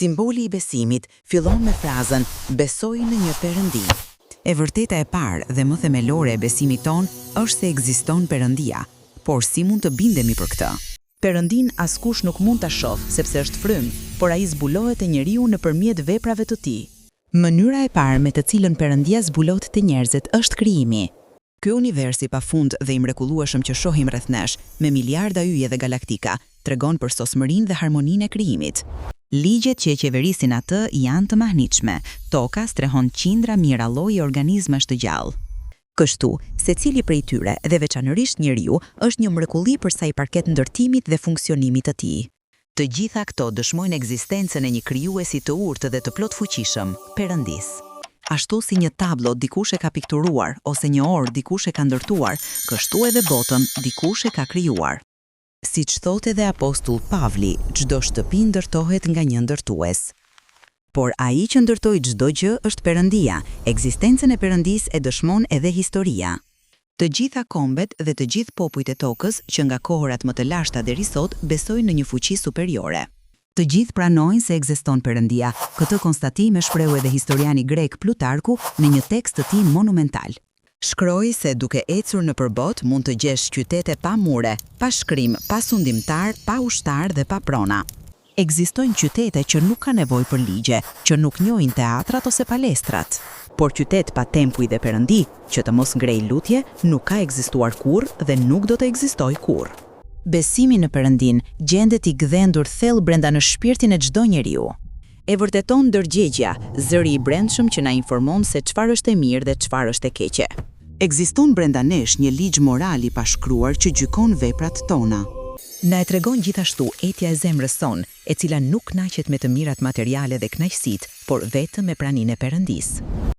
Simboli i besimit fillon me frazën besoj në një Perëndi. E vërteta e parë dhe më themelore e besimit ton është se ekziston Perëndia, por si mund të bindemi për këtë? Perëndin askush nuk mund ta shohë sepse është frymë, por ai zbulohet te njeriu nëpërmjet veprave të tij. Mënyra e parë me të cilën Perëndia zbulohet te njerëzit është krijimi. Ky univers i pafund dhe i mrekullueshëm që shohim rreth nesh, me miliarda yje dhe galaktika, tregon për sosmërinë dhe harmoninë e krijimit. Ligjet që e qeverisin atë janë të mahnitshme. Toka strehon qindra mijëralloje organizmash të gjallë. Kështu, secili prej tyre dhe veçanërisht njeriu është një mrekulli për sa i përket ndërtimit dhe funksionimit të tij. Të gjitha këto dëshmojnë ekzistencën e një krijuesi të urtë dhe të plotfuqishëm, Perëndis. Ashtu si një tablo dikush e ka pikturuar ose një orë dikush e ka ndërtuar, kështu edhe botën dikush e ka krijuar. Siç thotë edhe apostull Pavli, çdo shtëpi ndërtohet nga një ndërtues. Por ai që ndërtoi çdo gjë është Perëndia. Ekzistencën e Perëndis e dëshmon edhe historia. Të gjitha kombet dhe të gjithë popujt e tokës që nga kohërat më të lashta deri sot besojnë në një fuqi superiore. Të gjithë pranojnë se ekziston Perëndia. Këtë konstatim e shpreu edhe historiani grek Plutarku në një tekst të tij monumental. Shkroi se duke ecur nëpër botë mund të gjesh qytete pa mure, pa shkrim, pa sundimtar, pa ushtar dhe pa prona. Ekzistojnë qytete që nuk ka nevojë për ligje, që nuk njohin teatrat ose palestrat. Por qytet pa tempuj dhe Perëndi, që të mos ngrej lutje, nuk ka ekzistuar kurrë dhe nuk do të ekzistojë kurrë. Besimi në Perëndin gjendet i gdhendur thellë brenda në shpirtin e çdo njeriu. E vërteton ndërgjegja, zëri i brendshëm që na informon se çfarë është e mirë dhe çfarë është e keqe. Ekziston brenda nesh një ligj moral i pashkruar që gjykon veprat tona. Na e tregon gjithashtu etja e zemrës son, e cila nuk kënaqet me të mirat materiale dhe kënaqësitë, por vetëm me praninë e Perëndis.